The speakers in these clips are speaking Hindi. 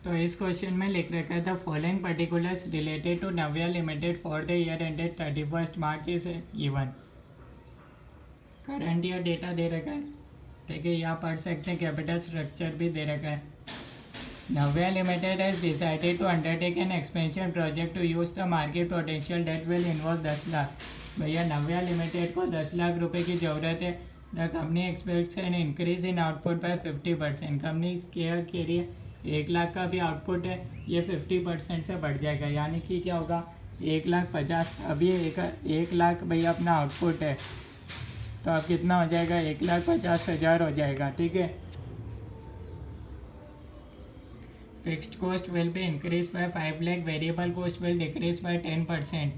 तो इस क्वेश्चन में लिख रखा है the following particulars related to Navya limited for the year ended 31 March is given. Current year data दे रखा है, ठीक है, यहाँ पढ़ सकते हैं, कैपिटल स्ट्रक्चर भी दे रखा है। Navya limited has decided to undertake an expansion project to use the market potential that will involve 10 lakh. भैया नव्या लिमिटेड को 10 लाख रुपए की ज़रूरत है। The company aspects an increase in output by 50%। Company care के लिए 1 लाख का भी आउटपुट है, ये 50% से बढ़ जाएगा, यानी कि क्या होगा 1,50,000। अभी 1 लाख भैया अपना आउटपुट है, तो अब कितना हो जाएगा 1,50,000 हो जाएगा, ठीक है। Fixed cost will be increase by 5 lakh, variable cost will decrease by 10%।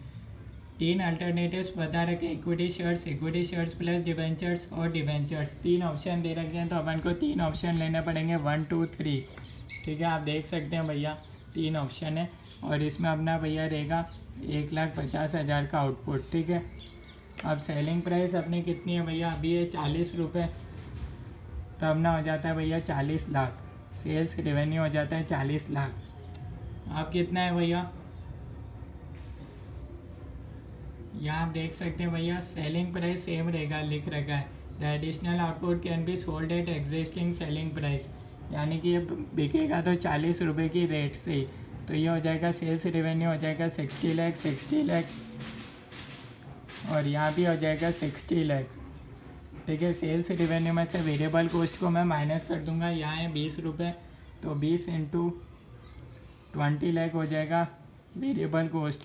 3 alternatives बता रखे, इक्विटी शेयर्स प्लस डिवेंचर्स और डिवेंचर्स। 3 ऑप्शन दे रखे हैं, तो अपन को 3 ऑप्शन लेने पड़ेंगे, 1 2 3, ठीक है। आप देख सकते हैं भैया 3 ऑप्शन है, और इसमें अपना भैया रहेगा 1,50,000 का आउटपुट, ठीक है। अब सेलिंग प्राइस अपनी कितनी है भैया, अभी है 40 रुपये, तो अपना हो जाता है भैया 40 लाख। सेल्स रेवेन्यू हो जाता है 40 लाख। आप कितना है भैया, यहाँ आप देख सकते हैं भैया सेलिंग प्राइस सेम रहेगा, लिख रखा है the additional output can be sold at existing selling price, यानी कि ये बिकेगा तो 40 रुपये की रेट से ही। तो ये हो जाएगा सेल्स रेवेन्यू हो जाएगा 60 लाख, और यहाँ भी हो जाएगा 60 लाख, ठीक है। सेल्स रेवेन्यू में से वेरिएबल कॉस्ट को मैं माइनस कर दूंगा, यहाँ है 20 रुपये, तो 20 इंटू 20 लाख हो जाएगा वेरिएबल कॉस्ट।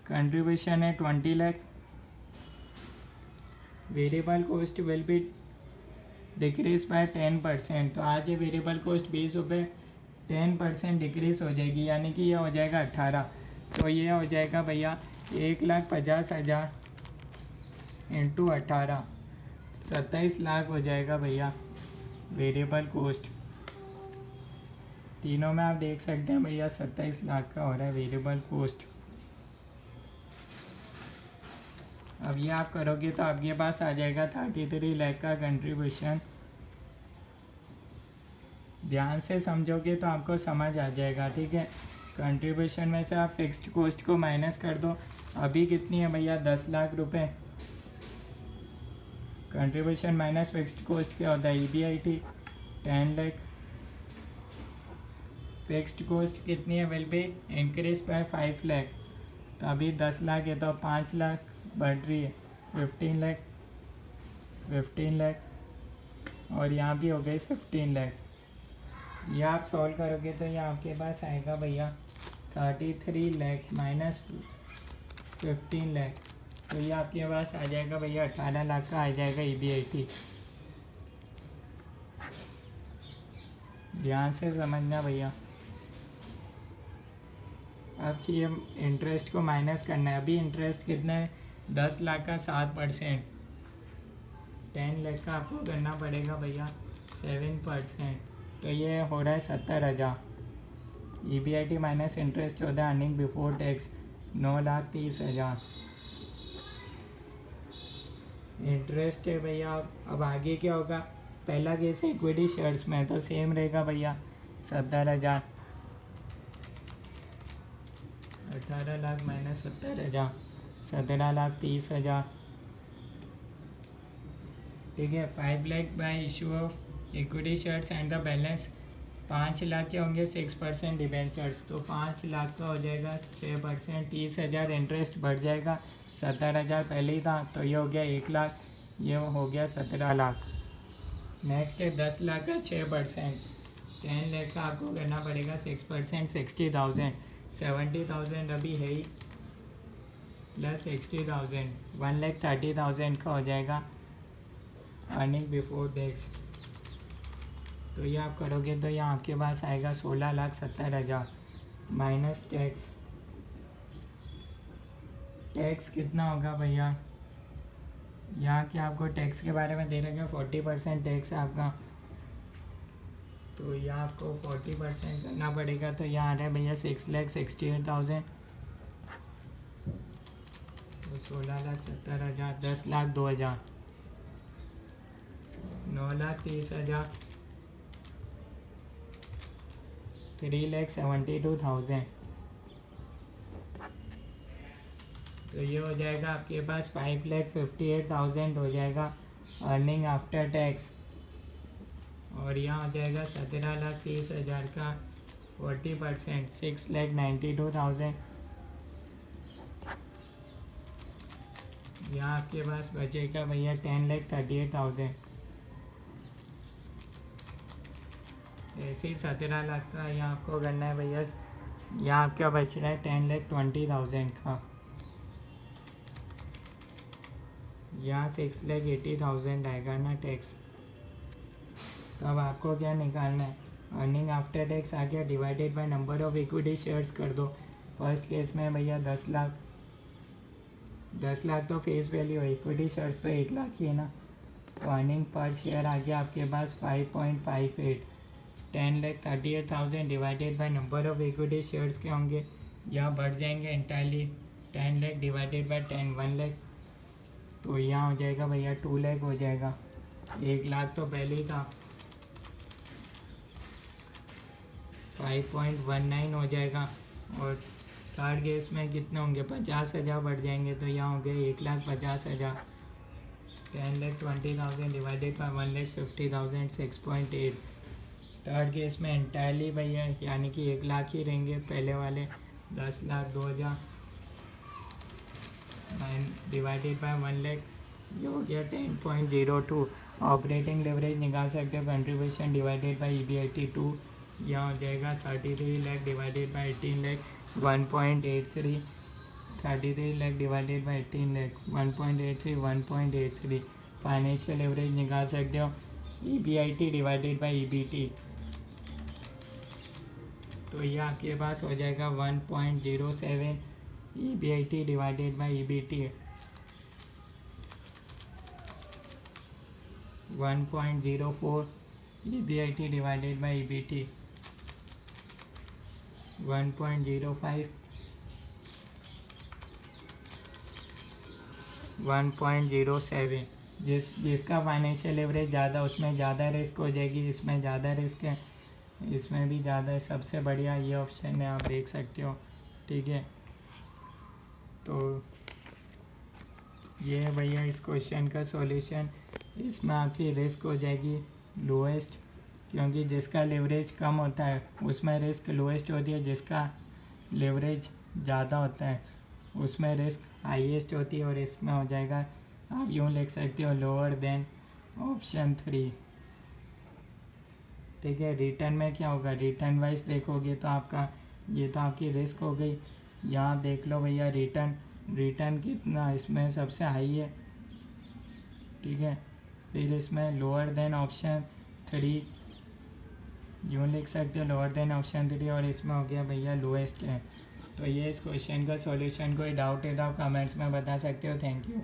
कंट्रीब्यूशन है 20 lakh, variable cost will be decrease by 10%। तो आज ये वेरिएबल कॉस्ट 20 रुपये, 10% डिक्रीज हो जाएगी, यानी कि ये हो जाएगा 18। तो ये हो जाएगा भैया 1,50,000 इंटू 18, 27 लाख हो जाएगा भैया वेरिएबल कॉस्ट। तीनों में आप देख सकते हैं भैया 27 लाख का हो रहा है वेरिएबल कॉस्ट। अब ये आप करोगे तो आपके पास आ जाएगा 33 लाख का कंट्रीब्यूशन। ध्यान से समझोगे तो आपको समझ आ जाएगा, ठीक है। कंट्रीब्यूशन में से आप फिक्स्ड कॉस्ट को माइनस कर दो, अभी कितनी है भैया 10 लाख रुपए। कंट्रीब्यूशन माइनस फिक्स्ड कॉस्ट क्या होता है, EBIT 10 लाख। फिक्स्ड कॉस्ट कितनी है, will be increase by 5 lakh, तो अभी 10 लाख है तो 5 लाख बढ़ रही है, 15 लाख, और यहाँ भी हो गई 15 लाख। ये आप सॉल्व करोगे तो ये आपके पास आएगा भैया 33 लाख माइनस 15 लाख, तो ये आपके पास आ जाएगा भैया 18 लाख का आ जाएगा EBIT। ध्यान से समझना भैया। अब चाहिए इंटरेस्ट को माइनस करना है, अभी इंटरेस्ट कितना है 10 लाख का 7%, 10 लाख का आपको करना पड़ेगा भैया 7%, तो ये हो रहा है 70,000। EBIT माइनस इंटरेस्ट होता है अर्निंग बिफोर टैक्स 9,30,000। इंटरेस्ट है भैया। अब आगे क्या होगा, पहला केस इक्विटी शेयर्स में तो सेम रहेगा भैया 70,000, 18 लाख माइनस 70,000, 17,30,000, ठीक है। 5 lakh bye issue of equity shares and the balance 5 lakh के होंगे 6% डिबेंचर्स, तो 5 लाख का हो जाएगा 6%, 30,000 इंटरेस्ट बढ़ जाएगा, 70,000 पहले ही था, तो ये हो गया 1 लाख, ये हो गया 17 लाख। नेक्स्ट है 10 लाख का 6%, 10 लाख का आपको करना पड़ेगा 6%, 60,000, 70,000 अभी है ही, प्लस 60,000, 1,30,000 का हो जाएगा अर्निंग बिफोर टैक्स। तो ये आप करोगे तो यहाँ आपके पास आएगा 16,70,000 माइनस टैक्स। टैक्स कितना होगा भैया, यहाँ के आपको टैक्स के बारे में दे रखे 40% टैक्स है आपका, तो यहाँ आपको 40% करना पड़ेगा, तो यहाँ आ रहा है भैया 6,68,000, तो 16,70,000, 10,02,000, 9,30,000, 3,72,000। तो ये हो जाएगा आपके पास 5,58,000 हो जाएगा अर्निंग आफ्टर टैक्स। और यहाँ हो जाएगा 17,30,000 का 40% 6,92,000। यहाँ आपके पास बचेगा भैया 10,38,000। ऐसे ही 17 लाख का यहाँ आपको करना है भैया। यहाँ आपका बच रहा है 10,20,000 का। यहाँ 6,80,000 आएगा ना टैक्स। तो अब आपको क्या निकालना है, अर्निंग आफ्टर टैक्स आ गया, divided by number of equity shares कर दो। फर्स्ट केस में भैया 10 लाख तो फेस वैल्यू है, इक्विटी शेयर्स तो 1 लाख ही है ना। तो अर्निंग पर शेयर आ गया आपके पास 5.58। 10,38,000 divided by number of equity shares के होंगे, यहाँ बढ़ जाएंगे entirely 10 lakh divided by 10 1 lakh. तो यहाँ हो जाएगा भैया 2 लाख हो जाएगा। 1 लाख तो पहले ही था, 5.19 हो जाएगा। और थर्ड केस में कितने होंगे, 50,000 बढ़ जाएंगे। तो यहाँ हो गया 1,50,000। 10,20,000 डिवाइडेड बाय 1,50,000 6.8। थर्ड केस में एंटायरली भैया यानी कि 1 लाख ही रहेंगे, पहले वाले 10,02,000 डिवाइडेड बाय 1 लाख, ये हो गया 10.02। ऑपरेटिंग लेवरेज निकाल सकते हो, कंट्रीब्यूशन डिवाइडेड बाय EBIT 2, यहाँ हो जाएगा 33 lakh divided by 18 lakh 1.83। 33 lakh divided by 18 lakh 1.83 1.83। Financial leverage निकाल सकते हो EBIT डिवाइडेड बाय EBT। तो ये आपके पास हो जाएगा 1.07 EBIT divided by EBT। 1.04 EBIT divided by EBT। 1.05 1.07। जिसका फाइनेंशियल लेवरेज ज़्यादा उसमें ज़्यादा रिस्क हो जाएगी, इसमें ज़्यादा रिस्क है, इसमें भी ज़्यादा है। सबसे बढ़िया ये ऑप्शन है, आप देख सकते हो। ठीक है, तो ये है भैया इस क्वेश्चन का सॉल्यूशन। इसमें आपकी रिस्क हो जाएगी लोएस्ट, क्योंकि जिसका लेवरेज कम होता है उसमें रिस्क लोएस्ट होती है, जिसका लेवरेज ज़्यादा होता है उसमें रिस्क हाईएस्ट होती है। और इसमें हो जाएगा, आप यूँ लिख सकते हो, लोअर देन ऑप्शन 3। ठीक है, रिटर्न में क्या होगा, रिटर्न वाइज देखोगे तो आपका ये तो आपकी रिस्क हो गई। यहाँ देख लो भैया रिटर्न कितना इसमें सबसे हाई है। ठीक है, फिर इसमें लोअर देन ऑप्शन 3, यूँ लिख सकते हो लोअर देन ऑप्शन 3, और इसमें हो गया भैया लोएस्ट है। तो ये इस क्वेश्चन का सॉल्यूशन, कोई डाउट है तो आप कमेंट्स में बता सकते हो। Thank you.